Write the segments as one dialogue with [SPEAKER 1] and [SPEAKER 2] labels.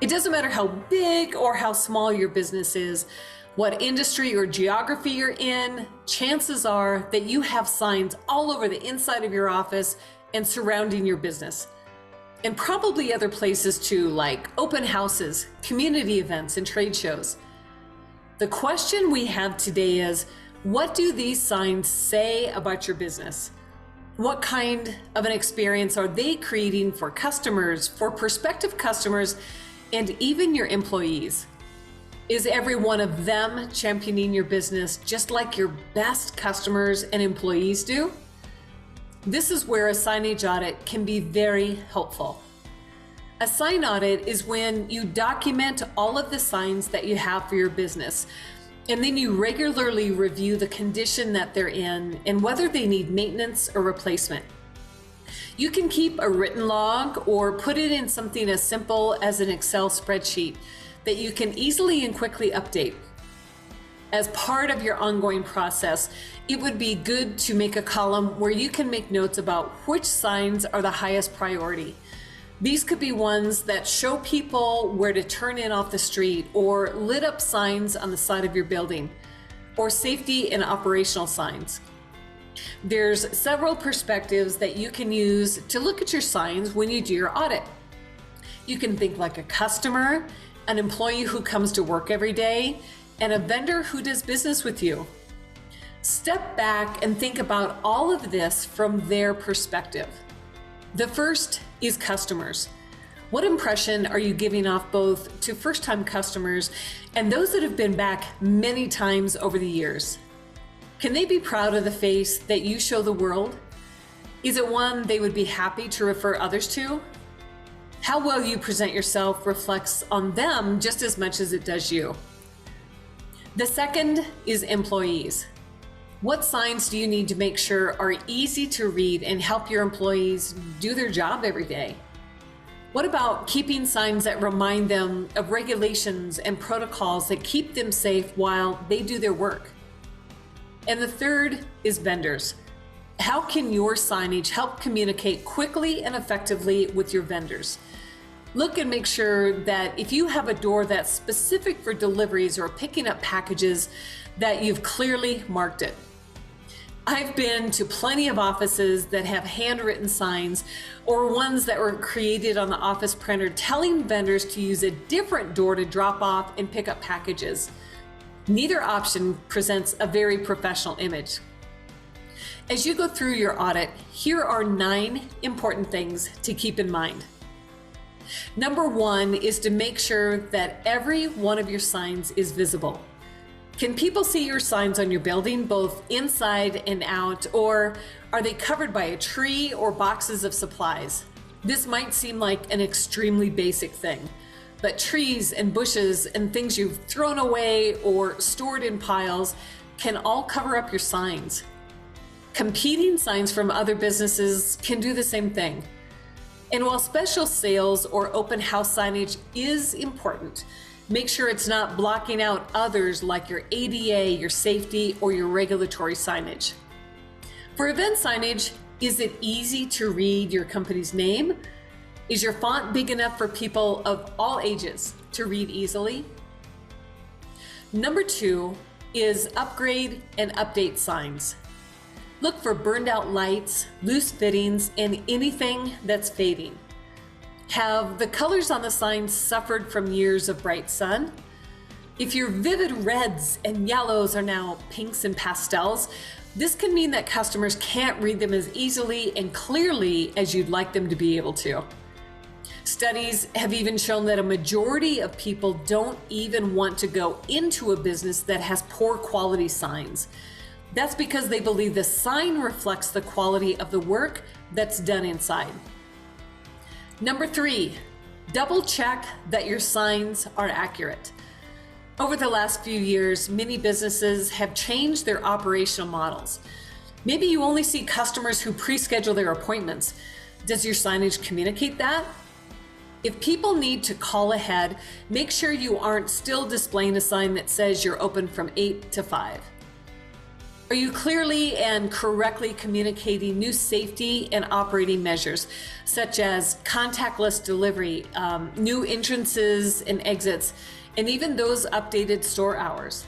[SPEAKER 1] It doesn't matter how big or how small your business is, what industry or geography you're in, chances are that you have signs all over the inside of your office and surrounding your business. And probably other places too, like open houses, community events, and trade shows. The question we have today is, what do these signs say about your business? What kind of an experience are they creating for customers, for prospective customers, and even your employees? Is every one of them championing your business just like your best customers and employees do? This is where a signage audit can be very helpful. A sign audit is when you document all of the signs that you have for your business, and then you regularly review the condition that they're in and whether they need maintenance or replacement. You can keep a written log or put it in something as simple as an Excel spreadsheet that you can easily and quickly update. As part of your ongoing process, it would be good to make a column where you can make notes about which signs are the highest priority. These could be ones that show people where to turn in off the street, or lit up signs on the side of your building, or safety and operational signs. There's several perspectives that you can use to look at your signs when you do your audit. You can think like a customer, an employee who comes to work every day, and a vendor who does business with you. Step back and think about all of this from their perspective. The first is customers. What impression are you giving off both to first-time customers and those that have been back many times over the years? Can they be proud of the face that you show the world? Is it one they would be happy to refer others to? How well you present yourself reflects on them just as much as it does you. The second is employees. What signs do you need to make sure are easy to read and help your employees do their job every day? What about keeping signs that remind them of regulations and protocols that keep them safe while they do their work? And the third is vendors. How can your signage help communicate quickly and effectively with your vendors? Look and make sure that if you have a door that's specific for deliveries or picking up packages, that you've clearly marked it. I've been to plenty of offices that have handwritten signs or ones that were created on the office printer telling vendors to use a different door to drop off and pick up packages. Neither option presents a very professional image. As you go through your audit, here are 9 important things to keep in mind. Number 1 is to make sure that every one of your signs is visible. Can people see your signs on your building, both inside and out, or are they covered by a tree or boxes of supplies? This might seem like an extremely basic thing, but trees and bushes and things you've thrown away or stored in piles can all cover up your signs. Competing signs from other businesses can do the same thing. And while special sales or open house signage is important, make sure it's not blocking out others like your ADA, your safety, or your regulatory signage. For event signage, is it easy to read your company's name? Is your font big enough for people of all ages to read easily? Number 2 is upgrade and update signs. Look for burned out lights, loose fittings, and anything that's fading. Have the colors on the signs suffered from years of bright sun? If your vivid reds and yellows are now pinks and pastels, this can mean that customers can't read them as easily and clearly as you'd like them to be able to. Studies have even shown that a majority of people don't even want to go into a business that has poor quality signs. That's because they believe the sign reflects the quality of the work that's done inside. Number 3, double check that your signs are accurate. Over the last few years, many businesses have changed their operational models. Maybe you only see customers who pre-schedule their appointments. Does your signage communicate that? If people need to call ahead, make sure you aren't still displaying a sign that says you're open from 8 to 5. Are you clearly and correctly communicating new safety and operating measures, such as contactless delivery, new entrances and exits, and even those updated store hours?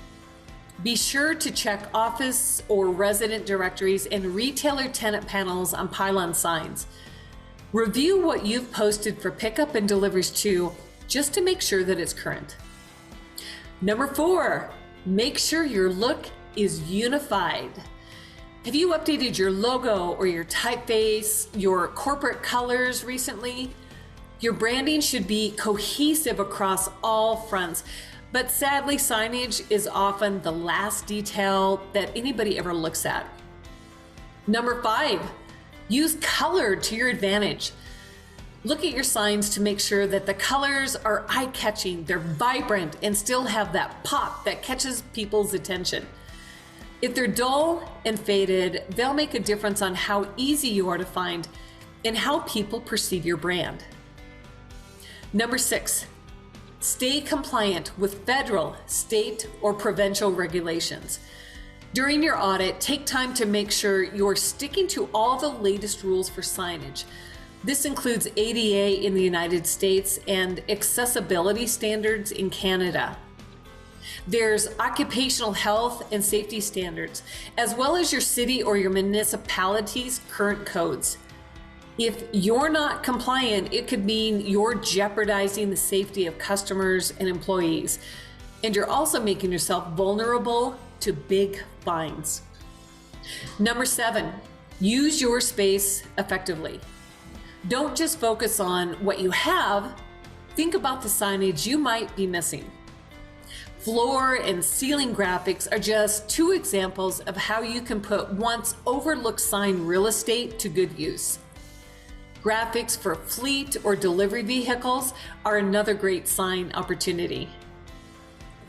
[SPEAKER 1] Be sure to check office or resident directories and retailer tenant panels on pylon signs. Review what you've posted for pickup and deliveries too, just to make sure that it's current. Number 4, make sure your look is unified. Have you updated your logo or your typeface, your corporate colors recently? Your branding should be cohesive across all fronts, but sadly, signage is often the last detail that anybody ever looks at. Number 5, use color to your advantage. Look at your signs to make sure that the colors are eye-catching, they're vibrant, and still have that pop that catches people's attention. If they're dull and faded, they'll make a difference on how easy you are to find and how people perceive your brand. Number 6, stay compliant with federal, state, or provincial regulations. During your audit, take time to make sure you're sticking to all the latest rules for signage. This includes ADA in the United States and accessibility standards in Canada. There's occupational health and safety standards, as well as your city or your municipality's current codes. If you're not compliant, it could mean you're jeopardizing the safety of customers and employees, and you're also making yourself vulnerable to big fines. Number 7, use your space effectively. Don't just focus on what you have, think about the signage you might be missing. Floor and ceiling graphics are just 2 examples of how you can put once overlooked sign real estate to good use. Graphics for fleet or delivery vehicles are another great sign opportunity.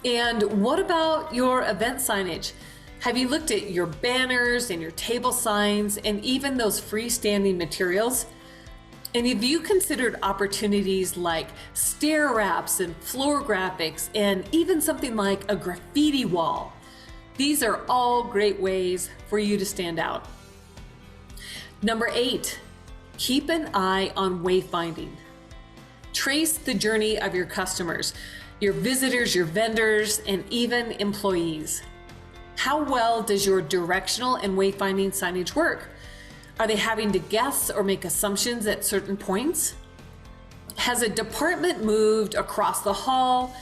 [SPEAKER 1] And what about your event signage? Have you looked at your banners and your table signs and even those freestanding materials? And have you considered opportunities like stair wraps and floor graphics and even something like a graffiti wall? These are all great ways for you to stand out. Number 8, keep an eye on wayfinding. Trace the journey of your customers, your visitors, your vendors, and even employees. How well does your directional and wayfinding signage work? Are they having to guess or make assumptions at certain points? Has a department moved across the hall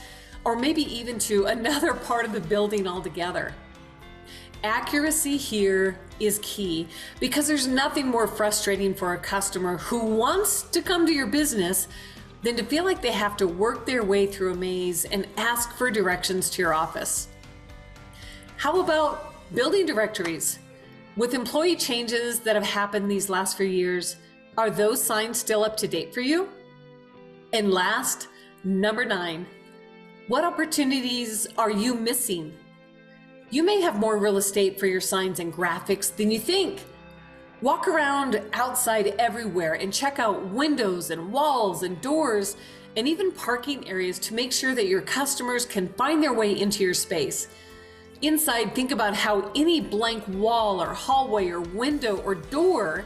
[SPEAKER 1] or maybe even to another part of the building altogether? Accuracy here is key because there's nothing more frustrating for a customer who wants to come to your business than to feel like they have to work their way through a maze and ask for directions to your office. How about building directories? With employee changes that have happened these last few years, are those signs still up to date for you? And last, number 9, what opportunities are you missing? You may have more real estate for your signs and graphics than you think. Walk around outside everywhere and check out windows and walls and doors and even parking areas to make sure that your customers can find their way into your space. Inside, think about how any blank wall or hallway or window or door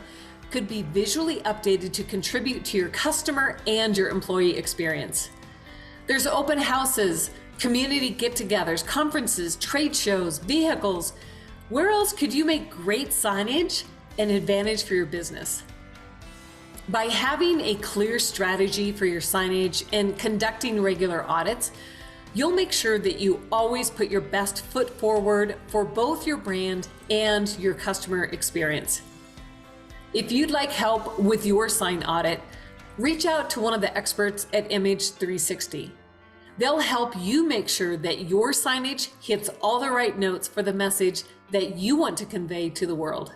[SPEAKER 1] could be visually updated to contribute to your customer and your employee experience. There's open houses, community get-togethers, conferences, trade shows, vehicles. Where else could you make great signage an advantage for your business? By having a clear strategy for your signage and conducting regular audits, you'll make sure that you always put your best foot forward for both your brand and your customer experience. If you'd like help with your sign audit, reach out to one of the experts at Image360. They'll help you make sure that your signage hits all the right notes for the message that you want to convey to the world.